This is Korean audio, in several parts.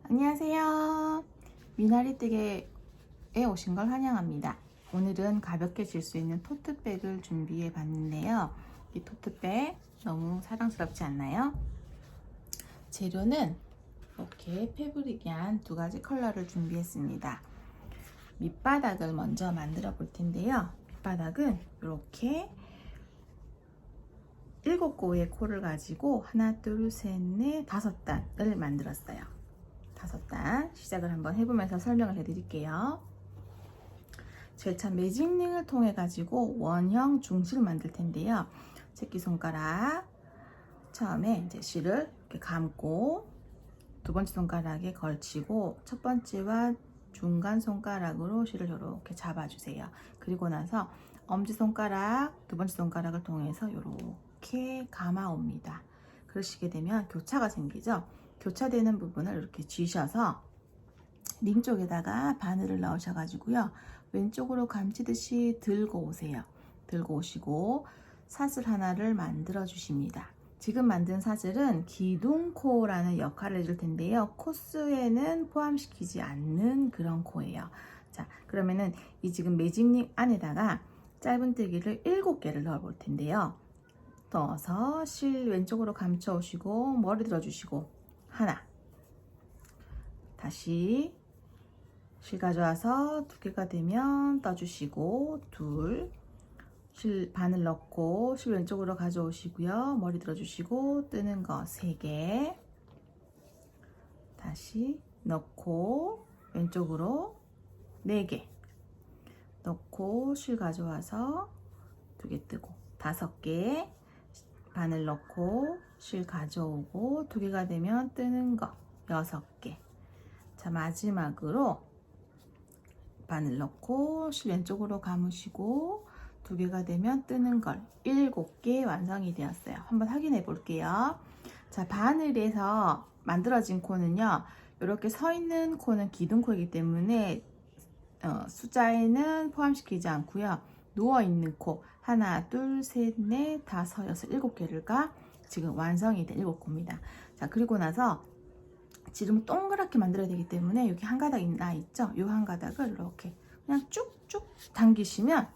안녕하세요. 미나리뜨개에 오신 걸 환영합니다. 오늘은 가볍게 질 수 있는 토트백을 준비해 봤는데요. 이 토트백 너무 사랑스럽지 않나요? 재료는 이렇게 패브릭이한 두 가지 컬러를 준비했습니다. 밑바닥을 먼저 만들어 볼 텐데요. 밑바닥은 이렇게 7개의 코를 가지고 하나, 둘, 셋, 넷, 5단을 만들었어요. 5단 시작을 한번 해보면서 설명을 해드릴게요. 절차 매직링을 통해 가지고 원형 중실을 만들 텐데요. 새끼손가락 처음에 이제 실을 이렇게 감고 두 번째 손가락에 걸치고 첫 번째와 중간 손가락으로 실을 이렇게 잡아주세요. 그리고 나서 엄지손가락 두 번째 손가락을 통해서 이렇게 감아옵니다. 그러시게 되면 교차가 생기죠. 교차되는 부분을 이렇게 쥐셔서 링 쪽에다가 바늘을 넣으셔가지고요. 왼쪽으로 감치듯이 들고 오세요. 들고 오시고 사슬 하나를 만들어 주십니다. 지금 만든 사슬은 기둥코라는 역할을 해줄 텐데요. 코스에는 포함시키지 않는 그런 코예요. 자, 그러면은 이 지금 매직링 안에다가 짧은뜨기를 7개를 넣어 볼 텐데요. 넣어서 실 왼쪽으로 감춰 오시고 머리 들어 주시고 하나, 다시 실 가져와서 2개가 되면 떠주시고 둘, 실 바늘 넣고 실 왼쪽으로 가져오시고요. 머리 들어주시고 뜨는 거 3개, 다시 넣고 왼쪽으로 4개 넣고 실 가져와서 2개 뜨고 5개, 바늘 넣고 실 가져오고 2개가 되면 뜨는 거 6개. 자, 마지막으로 바늘 넣고 실 왼쪽으로 감으시고 2개가 되면 뜨는 걸 7개 완성이 되었어요. 한번 확인해 볼게요. 자, 바늘에서 만들어진 코는요, 이렇게 서 있는 코는 기둥코이기 때문에 숫자에는 포함시키지 않고요. 누워 있는 코 하나, 둘, 셋, 넷, 5, 6, 7개가 지금 완성이 된 7코입니다. 자, 그리고 나서 지름 동그랗게 만들어야 되기 때문에 여기 한 가닥 나 있죠? 이 한 가닥을 이렇게 그냥 쭉쭉 당기시면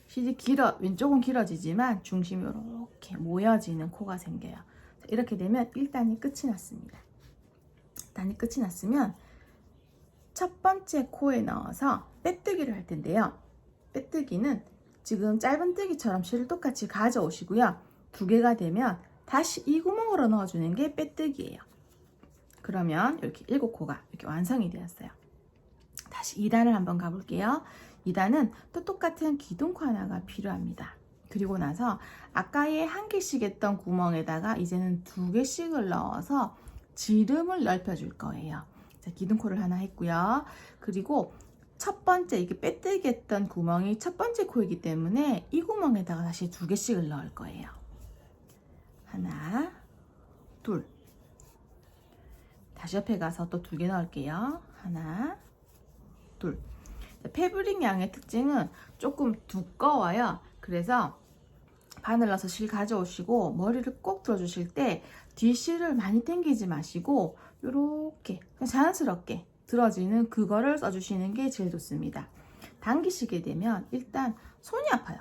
실이 왼쪽은 길어지지만 중심이 이렇게 모여지는 코가 생겨요. 자, 이렇게 되면 1단이 끝이 났습니다. 1단이 끝이 났으면 첫 번째 코에 넣어서 빼뜨기를 할 텐데요. 빼뜨기는 지금 짧은뜨기처럼 실을 똑같이 가져오시고요. 2개가 되면 다시 이 구멍으로 넣어주는 게 빼뜨기예요. 그러면 이렇게 7코가 이렇게 완성이 되었어요. 다시 2단을 한번 가볼게요. 2단은 또 똑같은 기둥코 하나가 필요합니다. 그리고 나서 아까의 1개씩 했던 구멍에다가 이제는 2개씩을 넣어서 지름을 넓혀줄 거예요. 자, 기둥코를 하나 했고요. 그리고 첫 번째 이게 빼뜨기 했던 구멍이 첫 번째 코이기 때문에 이 구멍에다가 다시 2개씩을 넣을 거예요. 하나, 둘. 다시 옆에 가서 또 2개 넣을게요. 하나, 둘. 패브릭 양의 특징은 조금 두꺼워요. 그래서 바늘 넣어서 실 가져오시고 머리를 꼭 들어주실 때 뒷실을 많이 당기지 마시고 이렇게 자연스럽게 들어지는 그거를 써주시는 게 제일 좋습니다. 당기시게 되면 일단 손이 아파요.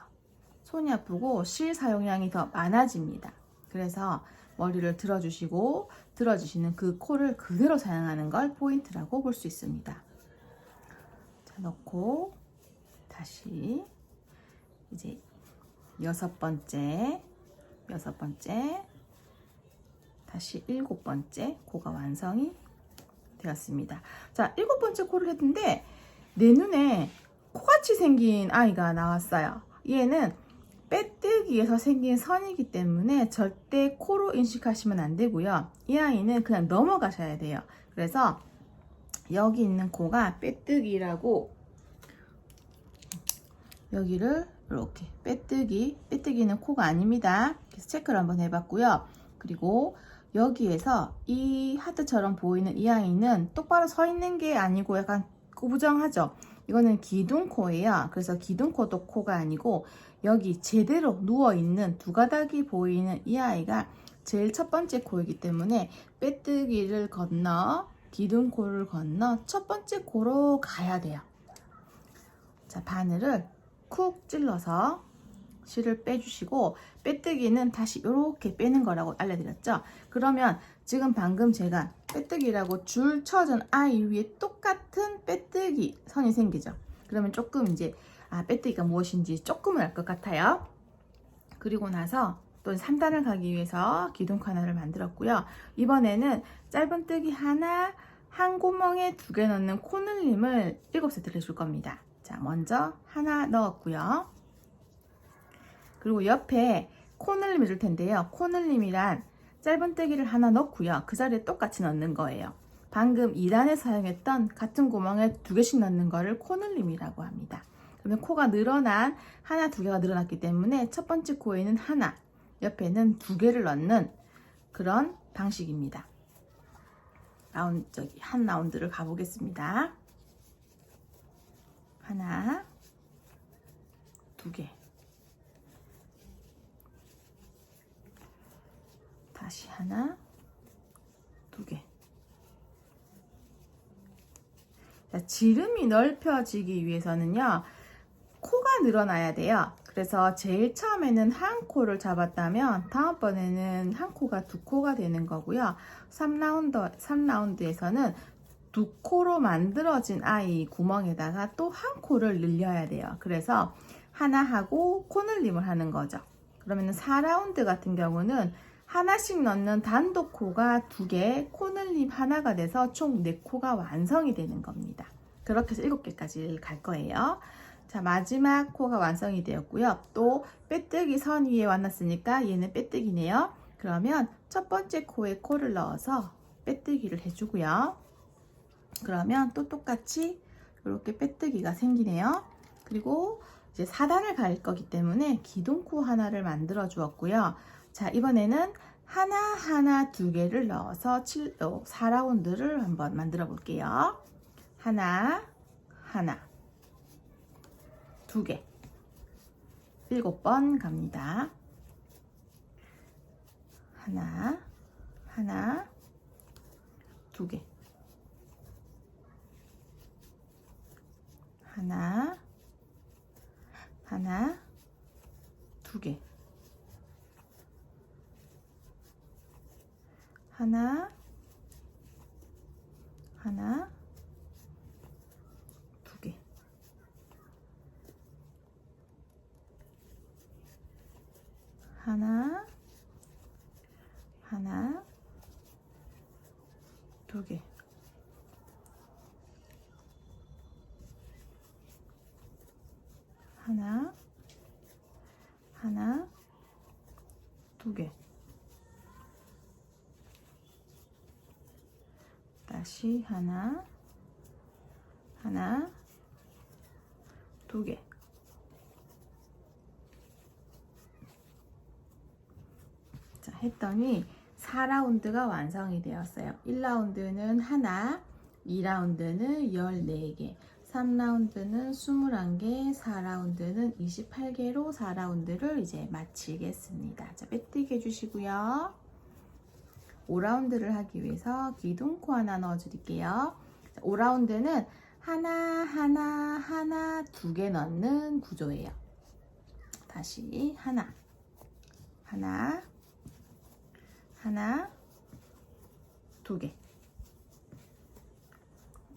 손이 아프고 실 사용량이 더 많아집니다. 그래서 머리를 들어주시고 들어주시는 그 코를 그대로 사용하는 걸 포인트라고 볼 수 있습니다. 자, 넣고 다시 이제 6번째 다시 7번째 코가 완성이 되었습니다. 자, 7번째 코를 했는데 내 눈에 코같이 생긴 아이가 나왔어요. 얘는 빼뜨기에서 생긴 선이기 때문에 절대 코로 인식하시면 안 되고요. 이 아이는 그냥 넘어가셔야 돼요. 그래서 여기 있는 코가 빼뜨기라고 여기를 이렇게 빼뜨기는 코가 아닙니다. 그래서 체크를 한번 해봤고요. 그리고 여기에서 이 하트처럼 보이는 이 아이는 똑바로 서 있는 게 아니고 약간 꾸부정하죠. 이거는 기둥코예요. 그래서 기둥코도 코가 아니고 여기 제대로 누워있는 2가닥이 보이는 이 아이가 제일 첫 번째 코이기 때문에 빼뜨기를 건너 기둥코를 건너 첫 번째 코로 가야 돼요. 자, 바늘을 쿡 찔러서 실을 빼주시고, 빼뜨기는 다시 이렇게 빼는 거라고 알려드렸죠. 그러면 지금 방금 제가 빼뜨기라고 줄 쳐준 아이 위에 똑같은 빼뜨기 선이 생기죠. 그러면 조금 이제 빼뜨기가 무엇인지 조금은 알 것 같아요. 그리고 나서 또 3단을 가기 위해서 기둥코 하나를 만들었고요. 이번에는 짧은뜨기 하나, 한 구멍에 2개 넣는 코늘림을 7세트를 해줄 겁니다. 자, 먼저 하나 넣었고요. 그리고 옆에 코늘림 해줄 텐데요. 코늘림이란 짧은뜨기를 하나 넣고요. 그 자리에 똑같이 넣는 거예요. 방금 2단에 사용했던 같은 구멍에 2개씩 넣는 거를 코늘림이라고 합니다. 그러면 코가 늘어난 하나, 2개가 늘어났기 때문에 첫 번째 코에는 하나, 옆에는 2개를 넣는 그런 방식입니다. 한 라운드를 가보겠습니다. 하나, 2개. 다시 하나, 2개. 자, 지름이 넓혀지기 위해서는요, 코가 늘어나야 돼요. 그래서 제일 처음에는 한 코를 잡았다면 다음번에는 한 코가 2코가 되는 거고요. 3라운드에서는 2코로 만들어진 아이 구멍에다가 또 한 코를 늘려야 돼요. 그래서 하나 하고 코늘림을 하는 거죠. 그러면 4라운드 같은 경우는 하나씩 넣는 단독 코가 2개, 코늘림 하나가 돼서 총 4코가 완성이 되는 겁니다. 그렇게 해서 7개까지 갈 거예요. 자, 마지막 코가 완성이 되었고요. 또 빼뜨기 선 위에 왔으니까 얘는 빼뜨기네요. 그러면 첫 번째 코에 코를 넣어서 빼뜨기를 해주고요. 그러면 또 똑같이 이렇게 빼뜨기가 생기네요. 그리고 이제 4단을 갈 거기 때문에 기둥코 하나를 만들어 주었고요. 자, 이번에는 하나, 2개를 넣어서 4라운드를 한번 만들어 볼게요. 하나, 2개. 7번 갑니다. 하나, 2개. 하나, 2개. 하나, 2개. 하나, 2개. 하나, 2개. 다시 하나, 2개. 자, 했더니 4라운드가 완성이 되었어요. 1라운드는 하나, 2라운드는 14개, 3라운드는 21개, 4라운드는 28개로 4라운드를 이제 마치겠습니다. 자, 빼뜨기 해주시고요. 5라운드를 하기 위해서 기둥코 하나 넣어드릴게요. 5라운드는 하나, 2개 넣는 구조예요. 다시 하나, 2개.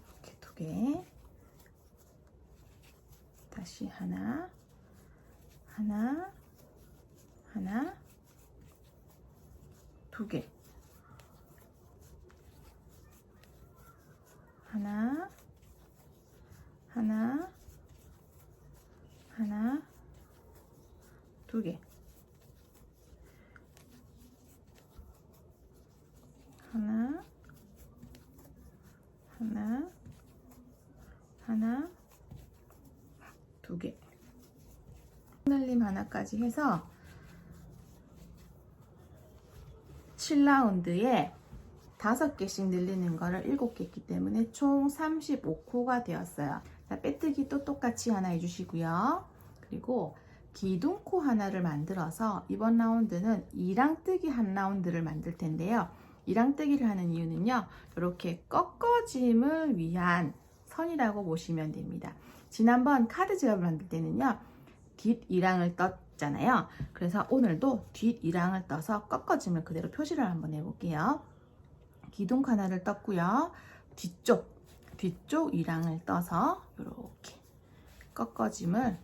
이렇게 2개. 다시 하나, 2개. 하나, 2개. 하나, 2개. 코늘림 하나까지 해서 7라운드에 5개씩 늘리는 거를 7개 했기 때문에 총 35코가 되었어요. 자, 빼뜨기 또 똑같이 하나 해주시고요. 그리고 기둥코 하나를 만들어서 이번 라운드는 2랑 뜨기 한 라운드를 만들 텐데요. 이랑뜨기를 하는 이유는요, 이렇게 꺾어짐을 위한 선이라고 보시면 됩니다. 지난번 카드 지갑을 만들 때는요, 뒷이랑을 떴잖아요. 그래서 오늘도 뒷이랑을 떠서 꺾어짐을 그대로 표시를 한번 해볼게요. 기둥 하나를 떴고요. 뒤쪽 이랑을 떠서 이렇게 꺾어짐을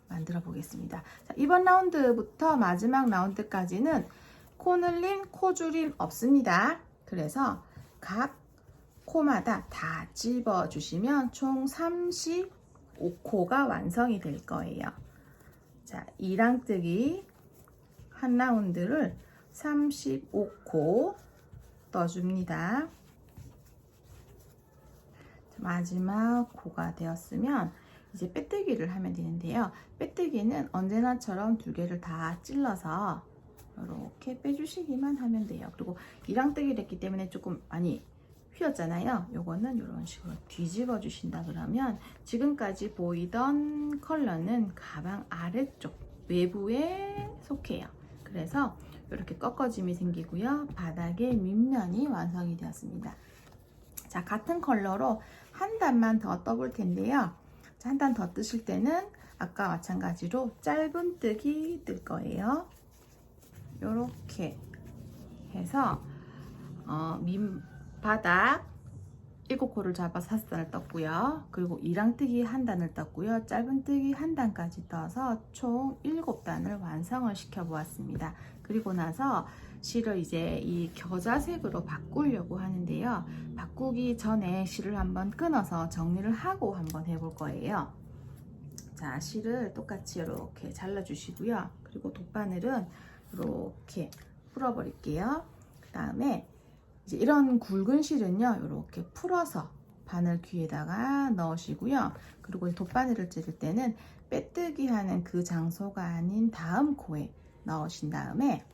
만들어 보겠습니다. 자, 이번 라운드부터 마지막 라운드까지는 코늘림, 코줄임 없습니다. 그래서 각 코마다 다 집어 주시면 총 35코가 완성이 될 거예요. 자, 이랑뜨기 한 라운드를 35코 떠줍니다. 마지막 코가 되었으면 이제 빼뜨기를 하면 되는데요. 빼뜨기는 언제나처럼 두 개를 다 찔러서 이렇게 빼주시기만 하면 돼요. 그리고 이랑뜨기를 했기 때문에 조금 많이 휘었잖아요. 요거는 이런 식으로 뒤집어 주신다 그러면 지금까지 보이던 컬러는 가방 아래쪽 외부에 속해요. 그래서 이렇게 꺾어짐이 생기고요. 바닥에 밑면이 완성이 되었습니다. 자, 같은 컬러로 한 단만 더 떠볼 텐데요. 한 단 더 뜨실 때는 아까 마찬가지로 짧은뜨기 뜰 거예요. 이렇게 해서 밑바닥 7코를 잡아서 5단을 떴고요. 그리고 이랑뜨기 한 단을 떴고요. 짧은뜨기 한 단까지 떠서 총 7단을 완성을 시켜 보았습니다. 그리고 나서 실을 이제 이 겨자색으로 바꾸려고 하는데요. 바꾸기 전에 실을 한번 끊어서 정리를 하고 한번 해볼 거예요. 자, 실을 똑같이 이렇게 잘라 주시고요. 그리고 돗바늘은 이렇게 풀어 버릴게요. 그 다음에 이제 이런 굵은 실은요, 이렇게 풀어서 바늘 귀에다가 넣으시고요. 그리고 돗바늘을 찌를 때는 빼뜨기 하는 그 장소가 아닌 다음 코에 넣으신 다음에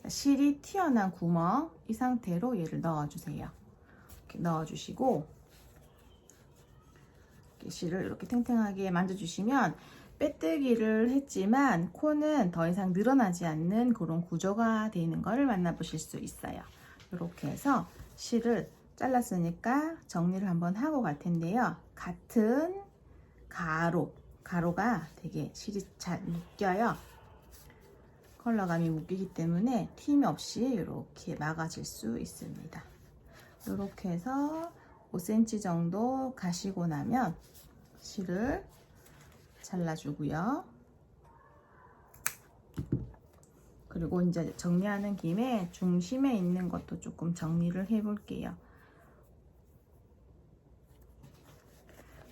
실이 튀어나온 구멍, 이 상태로 얘를 넣어주세요. 이렇게 넣어주시고 이렇게 실을 이렇게 탱탱하게 만져주시면 빼뜨기를 했지만 코는 더 이상 늘어나지 않는 그런 구조가 되는 것을 만나보실 수 있어요. 이렇게 해서 실을 잘랐으니까 정리를 한번 하고 갈 텐데요. 같은 가로가 되게 실이 잘 묶여요. 컬러감이 묶이기 때문에 튀임 없이 이렇게 막아질 수 있습니다. 이렇게 해서 5cm 정도 가시고 나면 실을 잘라주고요. 그리고 이제 정리하는 김에 중심에 있는 것도 조금 정리를 해 볼게요.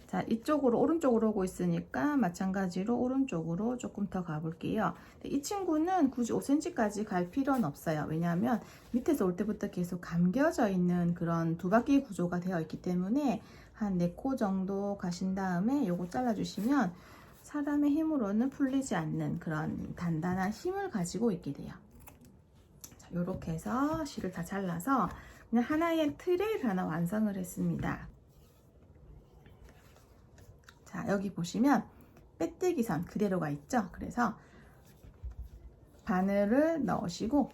자, 이쪽으로 오른쪽으로 오고 있으니까 마찬가지로 오른쪽으로 조금 더 가볼게요. 이 친구는 굳이 5cm까지 갈 필요는 없어요. 왜냐하면 밑에서 올 때부터 계속 감겨져 있는 그런 두 바퀴 구조가 되어 있기 때문에 한 4코 정도 가신 다음에 요거 잘라주시면 사람의 힘으로는 풀리지 않는 그런 단단한 힘을 가지고 있게 돼요. 자, 요렇게 해서 실을 다 잘라서 그냥 하나의 트레이를 하나 완성을 했습니다. 자, 여기 보시면 빼뜨기 선 그대로가 있죠. 그래서 바늘을 넣으시고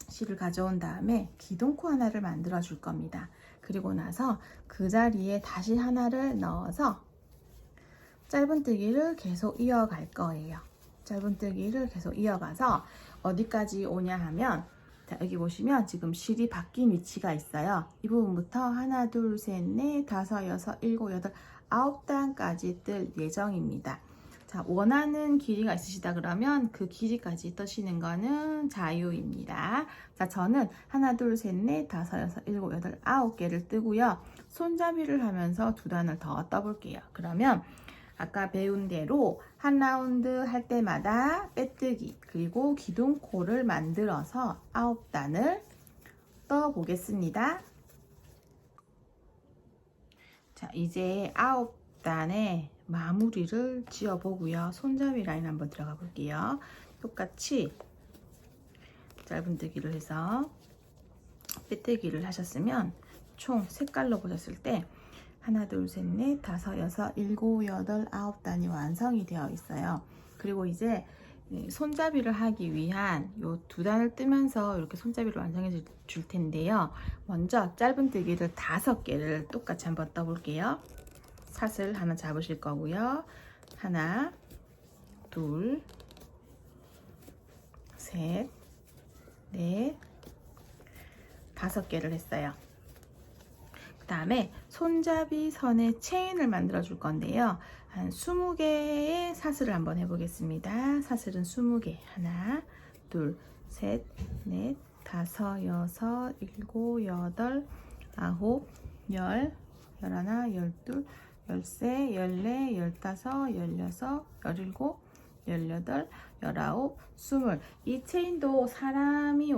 실을 가져온 다음에 기둥코 하나를 만들어 줄 겁니다. 그리고 나서 그 자리에 다시 하나를 넣어서 짧은뜨기를 계속 이어갈 거예요. 짧은뜨기를 계속 이어가서 어디까지 오냐 하면, 자, 여기 보시면 지금 실이 바뀐 위치가 있어요. 이 부분부터 하나, 둘, 셋, 넷, 다섯, 여섯, 일곱, 여덟, 9단까지 뜰 예정입니다. 자, 원하는 길이가 있으시다 그러면 그 길이까지 뜨시는 거는 자유입니다. 자, 저는 하나, 둘, 셋, 넷, 다섯, 여섯, 일곱, 여덟, 9개를 뜨고요. 손잡이를 하면서 2단을 더 떠볼게요. 그러면 아까 배운 대로 한 라운드 할 때마다 빼뜨기 그리고 기둥코를 만들어서 9단을 떠 보겠습니다. 자, 이제 9단의 마무리를 지어 보고요. 손잡이 라인 한번 들어가 볼게요. 똑같이 짧은뜨기를 해서 빼뜨기를 하셨으면 총 색깔로 보셨을 때 하나, 둘, 셋, 넷, 다섯, 여섯, 일곱, 여덟, 9단이 완성이 되어 있어요. 그리고 이제 손잡이를 하기 위한 요 두 단을 뜨면서 이렇게 손잡이를 완성해 줄 텐데요. 먼저 짧은뜨기를 5개를 똑같이 한번 떠볼게요. 사슬 하나 잡으실 거고요. 하나, 둘, 셋, 넷, 5개를 했어요. 그 다음에 손잡이 선에 체인을 만들어 줄 건데요. 한 20개의 사슬을 한번 해보겠습니다. 사슬은 20개. 하나, 둘, 셋, 넷, 다섯, 여섯, 일곱, 여덟, 아홉, 열, 열하나, 열둘, 열세, 열네, 열다섯, 열여섯, 열일곱, 열여덟, 열아홉, 스물. 이 체인도 사람이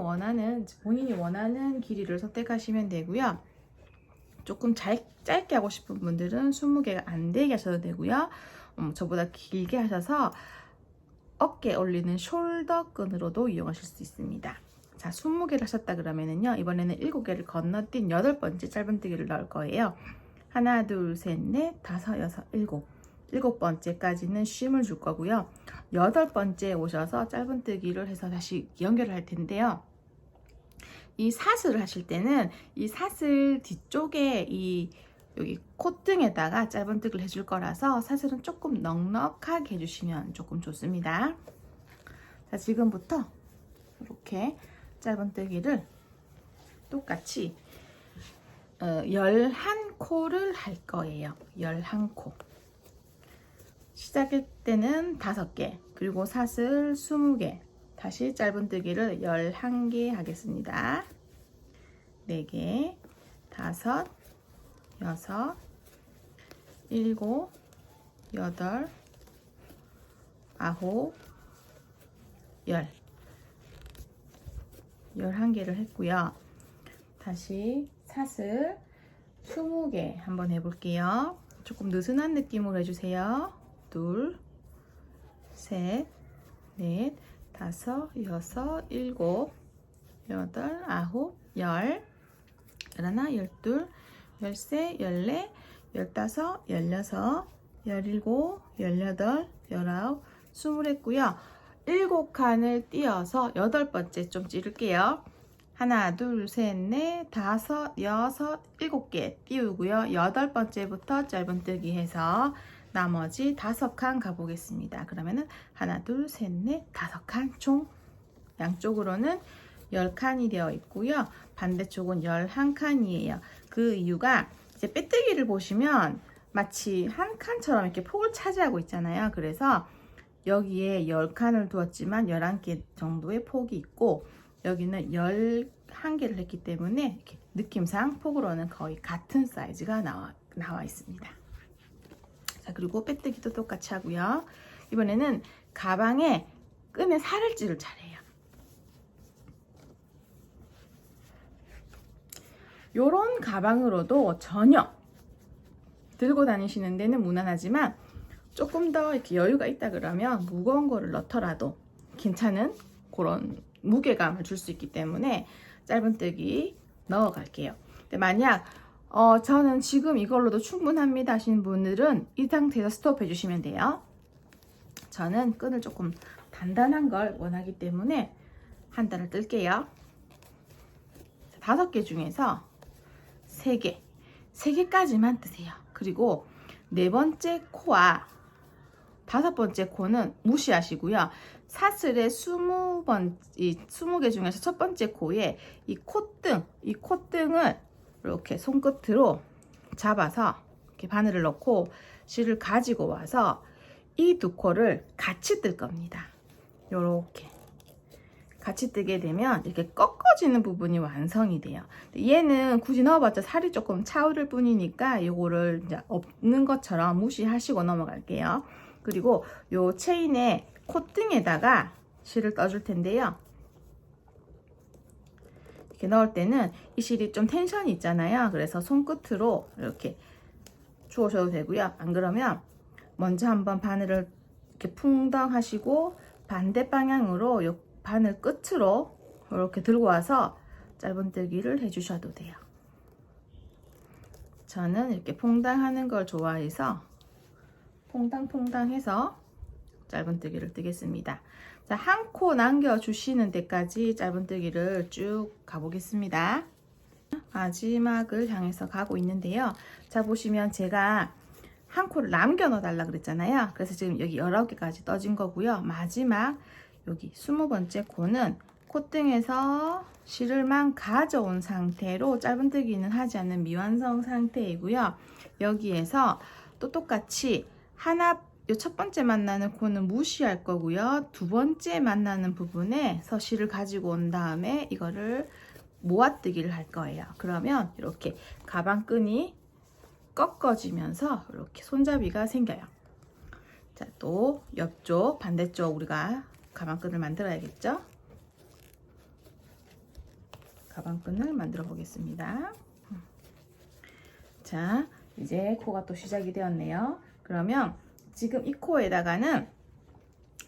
본인이 원하는 길이를 선택하시면 되고요. 조금 짧게 하고 싶은 분들은 20개가 안 되게 하셔도 되고요. 저보다 길게 하셔서 어깨 올리는 숄더 끈으로도 이용하실 수 있습니다. 자, 20개를 하셨다 그러면은요, 이번에는 7개를 건너뛴 8번째 짧은뜨기를 넣을 거예요. 하나, 둘, 셋, 넷, 다섯, 여섯, 일곱. 7번째까지는 쉼을 줄 거고요. 8번째 오셔서 짧은뜨기를 해서 다시 연결을 할 텐데요. 이 사슬을 하실 때는 이 사슬 뒤쪽에 여기 콧등에다가 짧은뜨기를 해줄 거라서 사슬은 조금 넉넉하게 해주시면 조금 좋습니다. 자, 지금부터 이렇게 짧은뜨기를 똑같이 11코를 할 거예요. 11코. 시작할 때는 5개, 그리고 사슬 20개, 다시 짧은뜨기를 11개 하겠습니다. 4개, 5, 6, 7, 8, 9, 10. 11개를 했고요. 다시 사슬 20개 한번 해볼게요. 조금 느슨한 느낌으로 해주세요. 둘, 셋, 넷, 다섯, 여섯, 일곱, 여덟, 아홉, 열, 열하나, 열둘, 열세, 열네, 열다섯, 열여섯, 열일곱, 열여덟, 열아홉, 20 했고요. 7칸을 띄어서 8번째 좀 찌를게요. 하나, 둘, 셋, 넷, 다섯, 여섯, 7개 띄우고요. 8번째부터 짧은뜨기 해서 나머지 5칸 가보겠습니다. 그러면은 하나, 둘, 셋, 넷, 5칸 총 양쪽으로는 10칸이 되어 있고요. 반대쪽은 11칸이에요. 그 이유가 이제 빼뜨기를 보시면 마치 한 칸처럼 이렇게 폭을 차지하고 있잖아요. 그래서 여기에 10칸을 두었지만 11개 정도의 폭이 있고 여기는 11개를 했기 때문에 이렇게 느낌상 폭으로는 거의 같은 사이즈가 나와 있습니다. 자, 그리고 빼뜨기도 똑같이 하고요. 이번에는 가방에 끈에 살을 찌를 차례예요. 요런 가방으로도 전혀 들고 다니시는 데는 무난하지만 조금 더 이렇게 여유가 있다 그러면 무거운 거를 넣더라도 괜찮은 그런 무게감을 줄 수 있기 때문에 짧은뜨기 넣어 갈게요. 근데 만약 저는 지금 이걸로도 충분합니다 하시는 분들은 이 상태에서 스톱 해주시면 돼요. 저는 끈을 조금 단단한 걸 원하기 때문에 한 단을 뜰게요. 5개 중에서 3개까지만 뜨세요. 그리고 4번째 코와 5번째 코는 무시하시고요. 사슬의 20개 중에서 첫 번째 코에 이 콧등을 이렇게 손끝으로 잡아서 이렇게 바늘을 넣고 실을 가지고 와서 이 2코를 같이 뜰 겁니다. 요렇게 같이 뜨게 되면 이렇게 꺾어지는 부분이 완성이 돼요. 얘는 굳이 넣어봤자 살이 조금 차오를 뿐이니까 이거를 이제 없는 것처럼 무시하시고 넘어갈게요. 그리고 요 체인의 콧등에다가 실을 떠줄 텐데요. 이렇게 넣을 때는 이 실이 좀 텐션이 있잖아요. 그래서 손끝으로 이렇게 주우셔도 되고요. 안 그러면 먼저 한번 바늘을 이렇게 풍덩 하시고 반대 방향으로 요 바늘 끝으로 이렇게 들고 와서 짧은뜨기를 해주셔도 돼요. 저는 이렇게 퐁당하는 걸 좋아해서 퐁당퐁당 해서 짧은뜨기를 뜨겠습니다. 자, 한 코 남겨주시는 데까지 짧은뜨기를 쭉 가보겠습니다. 마지막을 향해서 가고 있는데요. 자, 보시면 제가 한 코를 남겨 넣어 달라 그랬잖아요. 그래서 지금 여기 19개까지 떠진 거고요. 마지막 여기 20번째 코는 콧등에서 실을만 가져온 상태로 짧은뜨기는 하지 않는 미완성 상태이고요. 여기에서 또 똑같이 하나, 요 첫 번째 만나는 코는 무시할 거고요. 두 번째 만나는 부분에 서실을 가지고 온 다음에 이거를 모아뜨기를 할 거예요. 그러면 이렇게 가방끈이 꺾어지면서 이렇게 손잡이가 생겨요. 자, 또 옆쪽 반대쪽 우리가 가방끈을 만들어야겠죠? 가방끈을 만들어 보겠습니다. 자, 이제 코가 또 시작이 되었네요. 그러면 지금 이 코에다가는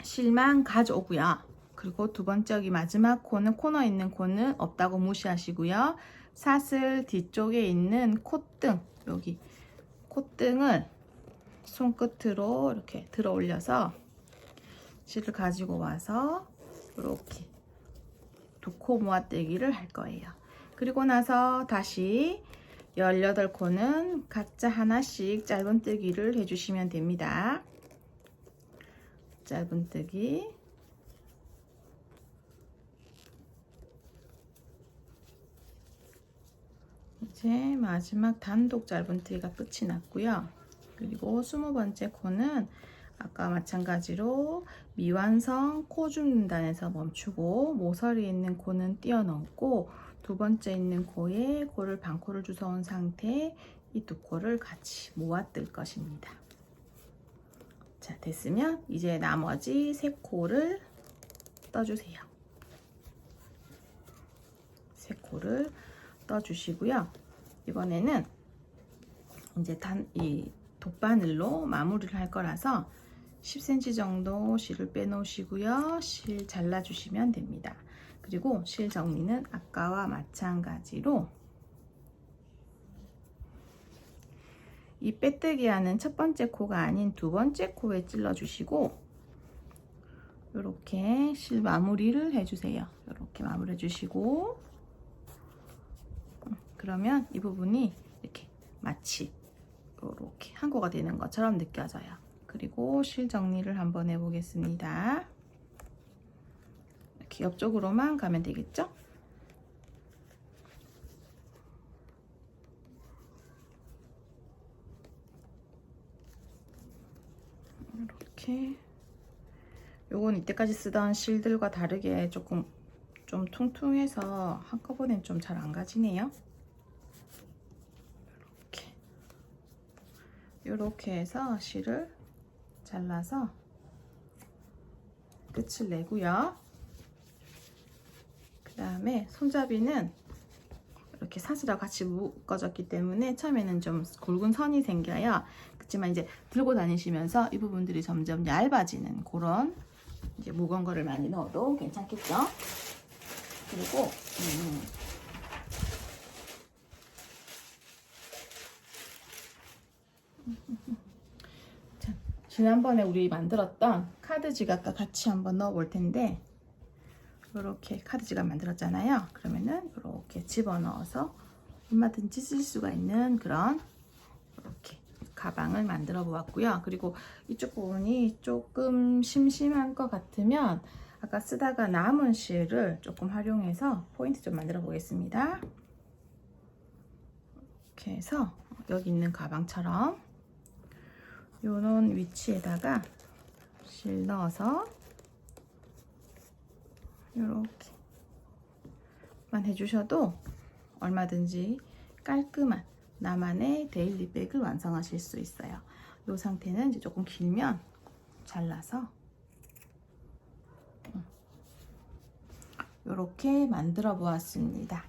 실만 가져오고요. 그리고 두 번째 여기 마지막 코는 코너 있는 코는 없다고 무시하시고요. 사슬 뒤쪽에 있는 콧등, 여기 콧등을 손끝으로 이렇게 들어 올려서 실을 가지고 와서 이렇게 두 코 모아뜨기를 할 거예요. 그리고 나서 다시 18코는 각자 하나씩 짧은뜨기를 해주시면 됩니다. 짧은뜨기, 이제 마지막 단독 짧은뜨기가 끝이 났고요. 그리고 20번째 코는 아까 마찬가지로 미완성 코 줍는 단에서 멈추고 모서리에 있는 코는 띄어 넣고 두 번째 있는 코에 코를 반코를 주워온 상태 이 두 코를 같이 모아 뜰 것입니다. 자, 됐으면 이제 나머지 세 코를 떠주세요. 세 코를 떠주시고요. 이번에는 이제 이 돗바늘로 마무리를 할 거라서 10cm 정도 실을 빼놓으시고요. 실 잘라주시면 됩니다. 그리고 실 정리는 아까와 마찬가지로 이 빼뜨기 하는 첫 번째 코가 아닌 두 번째 코에 찔러주시고 이렇게 실 마무리를 해주세요. 이렇게 마무리 해주시고 그러면 이 부분이 이렇게 마치 이렇게 한 코가 되는 것처럼 느껴져요. 그리고 실 정리를 한번 해보겠습니다. 이렇게 옆쪽으로만 가면 되겠죠? 이렇게 요건 이때까지 쓰던 실들과 다르게 조금 좀 퉁퉁해서 한꺼번엔 좀 잘 안 가지네요. 이렇게 해서 실을 잘라서 끝을 내고요. 그 다음에 손잡이는 이렇게 사슬하고 같이 묶어졌기 때문에 처음에는 좀 굵은 선이 생겨요. 그렇지만 이제 들고 다니시면서 이 부분들이 점점 얇아지는 그런 이제 무거운 거를 많이 넣어도 괜찮겠죠? 그리고 자, 지난번에 우리 만들었던 카드 지갑과 같이 한번 넣어 볼 텐데 이렇게 카드 지갑 만들었잖아요. 그러면은 이렇게 집어넣어서 얼마든지 쓸 수가 있는 그런 이렇게 가방을 만들어 보았고요. 그리고 이쪽 부분이 조금 심심한 것 같으면 아까 쓰다가 남은 실을 조금 활용해서 포인트 좀 만들어 보겠습니다. 이렇게 해서 여기 있는 가방처럼 요런 위치에다가 실 넣어서 이렇게만 해주셔도 얼마든지 깔끔한 나만의 데일리백을 완성하실 수 있어요. 이 상태는 이제 조금 길면 잘라서 이렇게 만들어 보았습니다.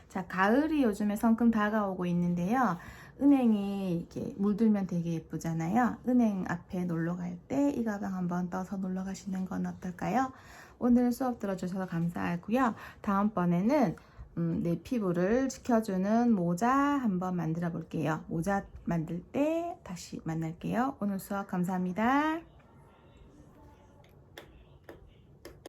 자, 가을이 요즘에 성큼 다가오고 있는데요. 은행이 이렇게 물들면 되게 예쁘잖아요. 은행 앞에 놀러 갈 때 이 가방 한번 떠서 놀러 가시는 건 어떨까요? 오늘 수업 들어주셔서 감사하고요. 다음번에는 내 피부를 지켜주는 모자 한번 만들어 볼게요. 모자 만들 때 다시 만날게요. 오늘 수업 감사합니다.